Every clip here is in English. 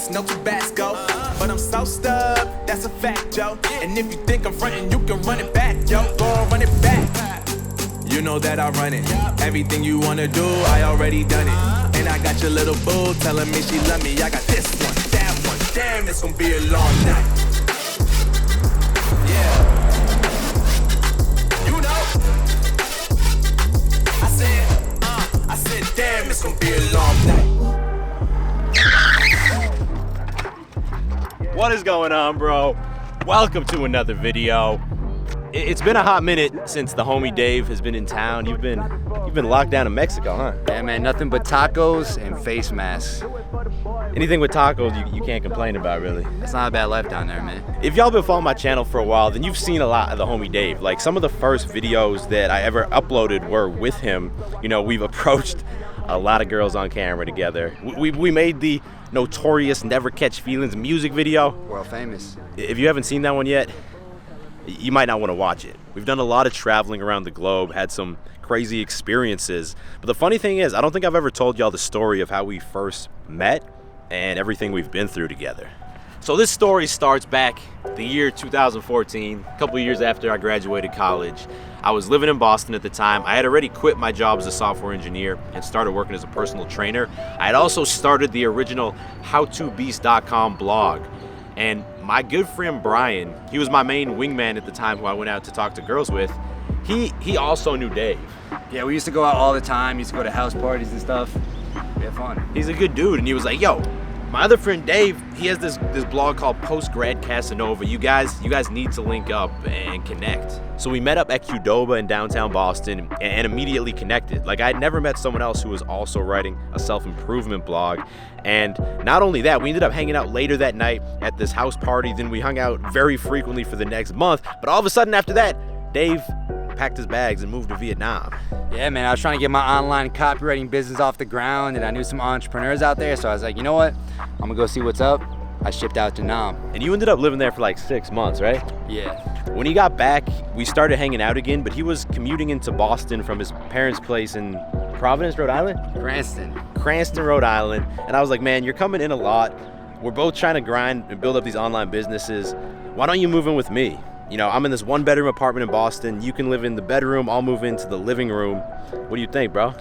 East, no Tabasco. But I'm so stubbed, that's a fact, yo. And if you think I'm frontin', you can run it back, yo. Go and run it back. You know that I run it. Everything you wanna do, I already done it. And I got your little boo telling me she love me. I got this one, that one. Damn, it's gonna be a long night. Yeah. You know. I said, damn, it's gonna be a long night. What is going on, bro? Welcome to another video. It's been a hot minute since the homie Dave has been in town. You've been locked down in Mexico, huh? Yeah, man, nothing but tacos and face masks. Anything with tacos you can't complain about, really. It's not a bad life down there, man. If y'all been following my channel for a while, then you've seen a lot of the homie Dave. Like, some of the first videos that I ever uploaded were with him. You know, we've approached a lot of girls on camera together. We made the notorious Never Catch Feelings music video. World famous. If you haven't seen that one yet, you might not want to watch it. We've done a lot of traveling around the globe, had some crazy experiences. But the funny thing is, I don't think I've ever told y'all the story of how we first met and everything we've been through together. So this story starts back the year 2014, a couple of years after I graduated college. I was living in Boston at the time. I had already quit my job as a software engineer and started working as a personal trainer. I had also started the original HowToBeast.com blog. And my good friend Brian, he was my main wingman at the time who I went out to talk to girls with. He also knew Dave. Yeah, we used to go out all the time. Used to go to house parties and stuff. We had fun. He's a good dude, and he was like, yo, my other friend Dave, he has this blog called Post Grad Casanova. You guys need to link up and connect. So we met up at Qdoba in downtown Boston and immediately connected. Like, I'd never met someone else who was also writing a self-improvement blog. And not only that, we ended up hanging out later that night at this house party. Then we hung out very frequently for the next month. But all of a sudden after that, Dave packed his bags and moved to Vietnam. Yeah, man, I was trying to get my online copywriting business off the ground, and I knew some entrepreneurs out there, so I was like, you know what? I'm gonna go see what's up. I shipped out to Nam. And you ended up living there for like 6 months, right? Yeah. When he got back, we started hanging out again, but he was commuting into Boston from his parents' place in Providence, Rhode Island? Cranston, Rhode Island. And I was like, man, you're coming in a lot. We're both trying to grind and build up these online businesses. Why don't you move in with me? You know, I'm in this 1-bedroom apartment in Boston. You can live in the bedroom. I'll move into the living room. What do you think, bro?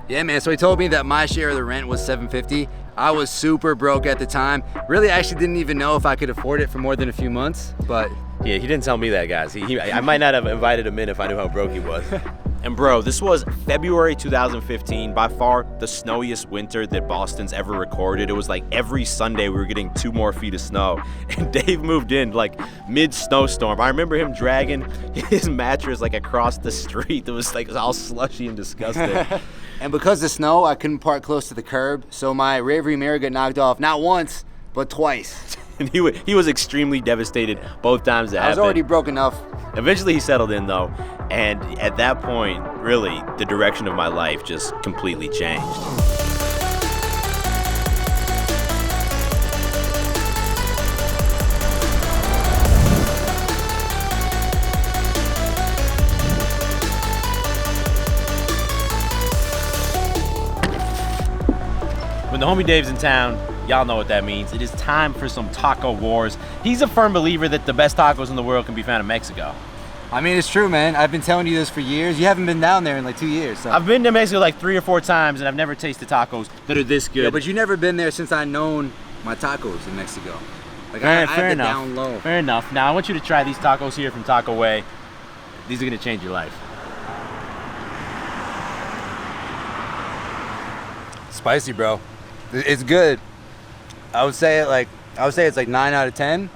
Yeah, man, so he told me that my share of the rent was $750. I was super broke at the time. Really, I actually didn't even know if I could afford it for more than a few months, but... Yeah, he didn't tell me that, guys. I might not have invited him in if I knew how broke he was. And bro, this was February 2015, by far the snowiest winter that Boston's ever recorded. It was like every Sunday we were getting 2 more feet of snow. And Dave moved in like mid-snowstorm. I remember him dragging his mattress like across the street. It was all slushy and disgusting. And because of snow, I couldn't park close to the curb, so my rearview mirror got knocked off not once, but twice. And he was extremely devastated both times that happened. I was already broke enough. Eventually he settled in though, and at that point, really, the direction of my life just completely changed. When the homie Dave's in town, y'all know what that means. It is time for some taco wars. He's a firm believer that the best tacos in the world can be found in Mexico. I mean, it's true, man. I've been telling you this for years. You haven't been down there in like 2 years. So. I've been to Mexico like 3 or 4 times, and I've never tasted tacos that are this good. Yeah, but you've never been there since I known my tacos in Mexico. Like, fair I had enough. Down low. Fair enough. Now, I want you to try these tacos here from Taco Way. These are going to change your life. Spicy, bro. It's good. I would say it's like 9 out of 10.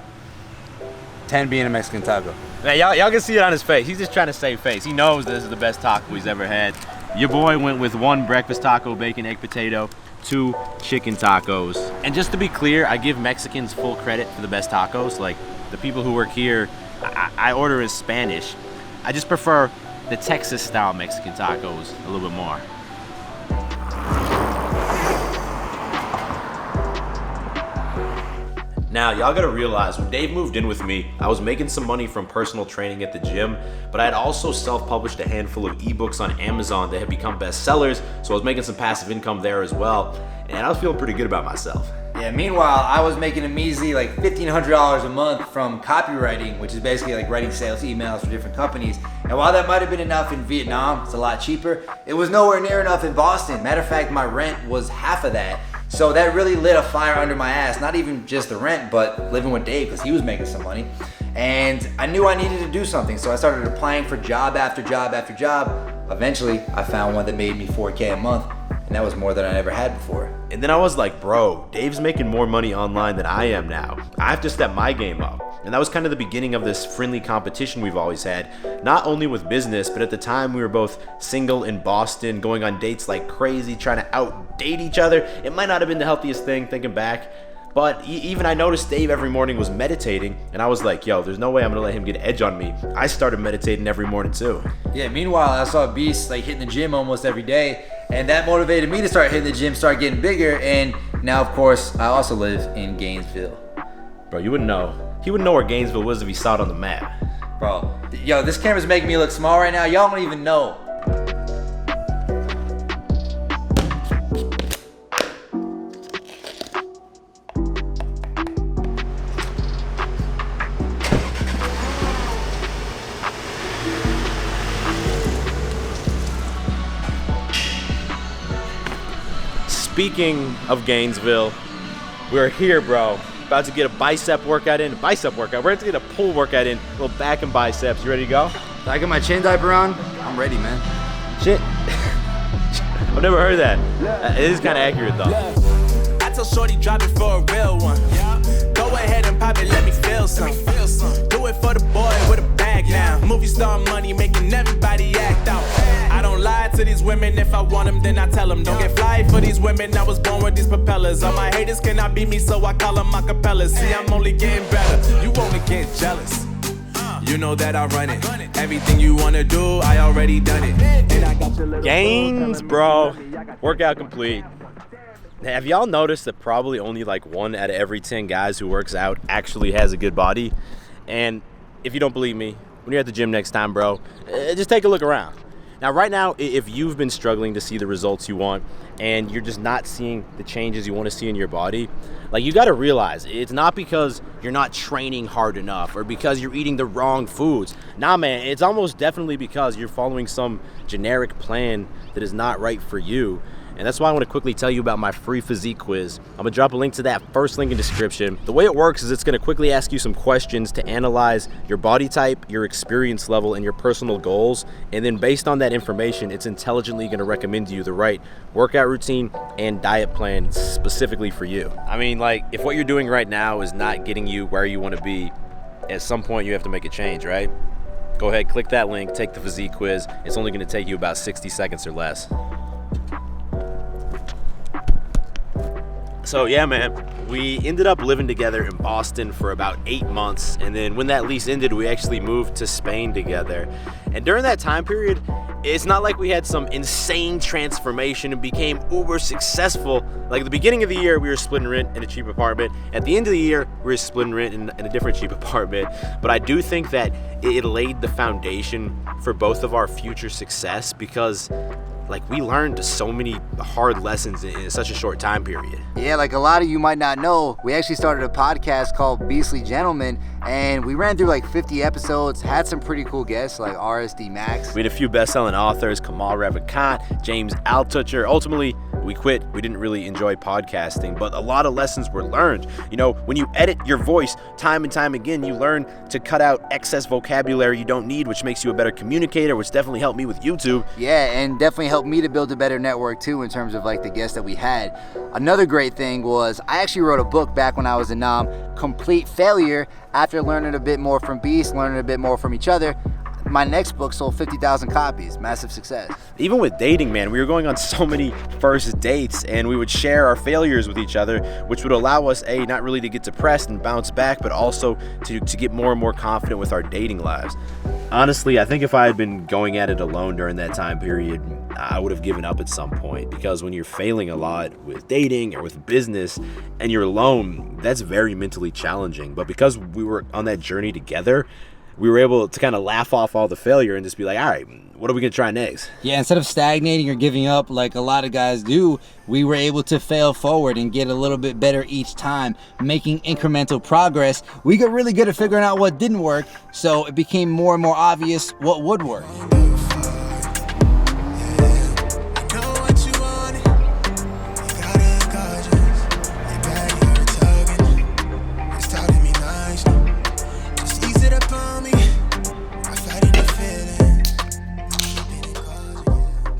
10 being a Mexican taco. Man, y'all can see it on his face. He's just trying to save face. He knows this is the best taco he's ever had. Your boy went with 1 breakfast taco, bacon, egg, potato, 2 chicken tacos. And just to be clear, I give Mexicans full credit for the best tacos. Like, the people who work here, I order in Spanish. I just prefer the Texas-style Mexican tacos a little bit more. Now, y'all gotta realize, when Dave moved in with me, I was making some money from personal training at the gym, but I had also self-published a handful of ebooks on Amazon that had become bestsellers, so I was making some passive income there as well, and I was feeling pretty good about myself. Yeah, meanwhile, I was making a measly like $1,500 a month from copywriting, which is basically like writing sales emails for different companies. And while that might have been enough in Vietnam, it's a lot cheaper, it was nowhere near enough in Boston. Matter of fact, my rent was half of that. So that really lit a fire under my ass, not even just the rent, but living with Dave, because he was making some money. And I knew I needed to do something, so I started applying for job after job after job. Eventually, I found one that made me $4K a month, and that was more than I ever had before. And then I was like, bro, Dave's making more money online than I am now. I have to step my game up. And that was kind of the beginning of this friendly competition we've always had, not only with business, but at the time we were both single in Boston, going on dates like crazy, trying to outdate each other. It might not have been the healthiest thing thinking back, but even I noticed Dave every morning was meditating, and I was like, yo, there's no way I'm gonna let him get an edge on me. I started meditating every morning too. Yeah, meanwhile, I saw Beast like hitting the gym almost every day, and that motivated me to start hitting the gym, start getting bigger, and now, of course, I also live in Gainesville. Bro, you wouldn't know. He wouldn't know where Gainesville was if he saw it on the map. Bro, yo, this camera's making me look small right now. Y'all don't even know. Speaking of Gainesville, we're here, bro. About to get a bicep workout in. We're about to get a pull workout in. A little back and biceps. You ready to go? I got my chin diaper on. I'm ready, man. Shit. I've never heard that. It is kind of accurate, though. I tell Shorty drop it for a real one. Go ahead and pop it, let me feel some. Do it for the boy with a bag now. Movie star money making everybody act out. I don't lie to these women. If I want them, then I tell them. Don't get fly for these women. I was born with these propellers. All my haters cannot beat me, so I call them acapellas. See, I'm only getting better. You only get jealous. You know that I run it. Everything you wanna do, I already done it. Gains, bro. Workout complete. Have y'all noticed that probably only like 1 out of every 10 guys who works out actually has a good body? And if you don't believe me, when you're at the gym next time, bro, just take a look around. Now, right now, if you've been struggling to see the results you want and you're just not seeing the changes you want to see in your body, like, you got to realize it's not because you're not training hard enough or because you're eating the wrong foods. Nah, man, it's almost definitely because you're following some generic plan that is not right for you. And that's why I want to quickly tell you about my free physique quiz. I'm going to drop a link to that first link in description. The way it works is it's going to quickly ask you some questions to analyze your body type, your experience level, and your personal goals. And then based on that information, it's intelligently going to recommend to you the right workout routine and diet plan specifically for you. I mean, like, if what you're doing right now is not getting you where you want to be, at some point you have to make a change, right? Go ahead, click that link, take the physique quiz. It's only going to take you about 60 seconds or less. So yeah, man, we ended up living together in Boston for about 8 months, and then when that lease ended, we actually moved to Spain together. And during that time period, it's not like we had some insane transformation and became uber successful. Like, at the beginning of the year, we were splitting rent in a cheap apartment. At the end of the year, we were splitting rent in a different cheap apartment. But I do think that it laid the foundation for both of our future success because, like, we learned so many hard lessons in such a short time period. Yeah, like a lot of you might not know, we actually started a podcast called Beastly Gentlemen, and we ran through like 50 episodes, had some pretty cool guests like RSD Max. We had a few best-selling authors, Kamal Ravikant, James Altucher. Ultimately, we quit. We didn't really enjoy podcasting, but a lot of lessons were learned. You know, when you edit your voice time and time again, you learn to cut out excess vocabulary you don't need, which makes you a better communicator, which definitely helped me with YouTube. Yeah, and definitely helped me to build a better network too in terms of like the guests that we had. Another great thing was I actually wrote a book back when I was in Complete Failure. After learning a bit more from Beast, learning a bit more from each other, my next book sold 50,000 copies. Massive success. Even with dating, man, we were going on so many first dates, and we would share our failures with each other, which would allow us, not really to get depressed and bounce back, but also to get more and more confident with our dating lives. Honestly, I think if I had been going at it alone during that time period, I would have given up at some point, because when you're failing a lot with dating or with business and you're alone, that's very mentally challenging. But because we were on that journey together, we were able to kind of laugh off all the failure and just be like, all right, what are we going to try next? Yeah, instead of stagnating or giving up like a lot of guys do, we were able to fail forward and get a little bit better each time, making incremental progress. We got really good at figuring out what didn't work, so it became more and more obvious what would work.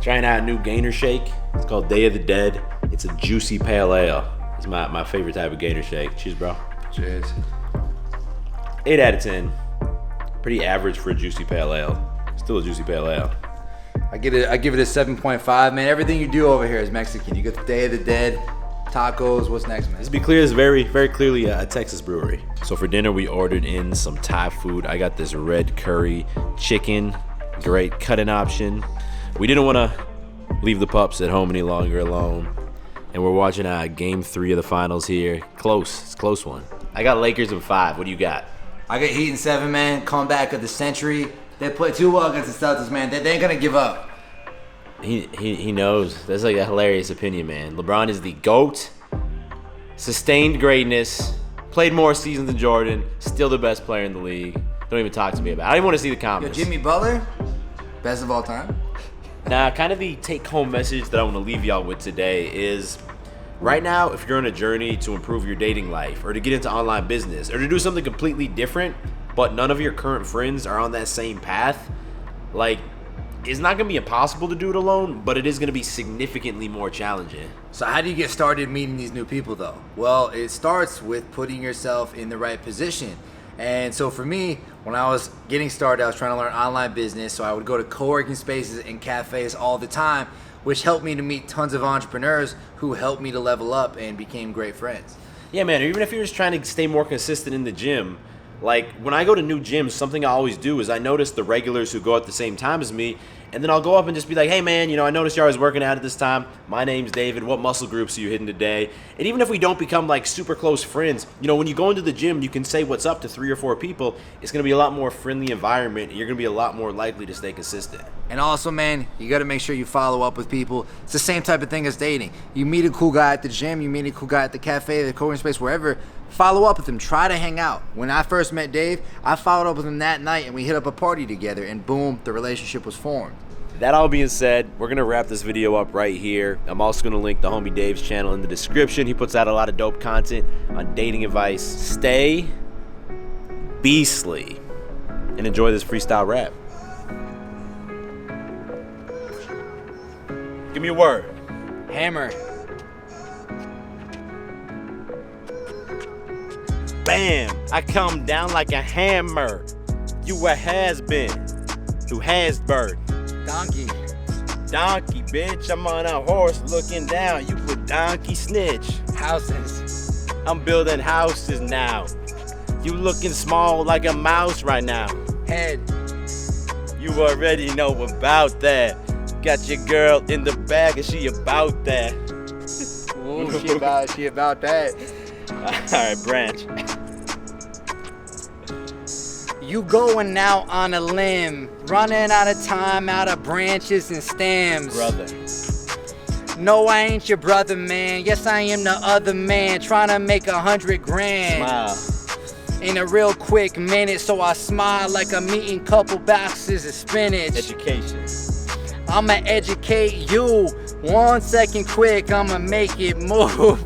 Trying out a new gainer shake. It's called Day of the Dead. It's a juicy pale ale. It's my favorite type of gainer shake. Cheers, bro. Cheers. 8 out of 10. Pretty average for a juicy pale ale. Still a juicy pale ale. I give it a 7.5, man. Everything you do over here is Mexican. You get the Day of the Dead, tacos. What's next, man? Let's be clear, it's very, very clearly a Texas brewery. So for dinner, we ordered in some Thai food. I got this red curry chicken. Great cut-in option. We didn't want to leave the pups at home any longer alone. And we're watching game 3 of the finals here. Close. It's a close one. I got Lakers in 5. What do you got? I got Heat in 7, man. Comeback of the century. They play too well against the Celtics, man. They ain't going to give up. He knows. That's like a hilarious opinion, man. LeBron is the GOAT. Sustained greatness. Played more seasons than Jordan. Still the best player in the league. Don't even talk to me about it. I don't even want to see the comments. Yo, Jimmy Butler, best of all time. Now, kind of the take-home message that I want to leave y'all with today is, right now, if you're on a journey to improve your dating life, or to get into online business, or to do something completely different, but none of your current friends are on that same path, like, it's not going to be impossible to do it alone, but it is going to be significantly more challenging. So how do you get started meeting these new people, though? Well, it starts with putting yourself in the right position. And so for me, when I was getting started, I was trying to learn online business. So I would go to co-working spaces and cafes all the time, which helped me to meet tons of entrepreneurs who helped me to level up and became great friends. Yeah, man, or even if you're just trying to stay more consistent in the gym, like when I go to new gyms, something I always do is I notice the regulars who go at the same time as me, and then I'll go up and just be like, hey man, I noticed you're always working out at this time. My name's David. What muscle groups are you hitting today? And even if we don't become like super close friends, when you go into the gym, you can say what's up to 3 or 4 people. It's going to be a lot more friendly environment, and you're going to be a lot more likely to stay consistent. And also, man, you got to make sure you follow up with people. It's the same type of thing as dating. You meet a cool guy at the gym, you meet a cool guy at the cafe, the co-working space, wherever. Follow up with him. Try to hang out. When I first met Dave, I followed up with him that night, and we hit up a party together, and boom, the relationship was formed. That all being said, we're going to wrap this video up right here. I'm also going to link the homie Dave's channel in the description. He puts out a lot of dope content on dating advice. Stay beastly and enjoy this freestyle rap. Give me a word. Hammer. Bam! I come down like a hammer. You a has-been. Who has bird. Donkey. Donkey, bitch. I'm on a horse looking down. You a donkey snitch. Houses. I'm building houses now. You looking small like a mouse right now. Head. You already know about that. Got your girl in the bag and she about that. Ooh, she about that. Alright, branch. You going out on a limb, running out of time, out of branches and stems. Brother. No, I ain't your brother, man. Yes, I am the other man, trying to make 100 grand. Smile. In a real quick minute, so I smile like I'm eating couple boxes of spinach. Education. I'ma educate you. 1 second quick, I'ma make it move.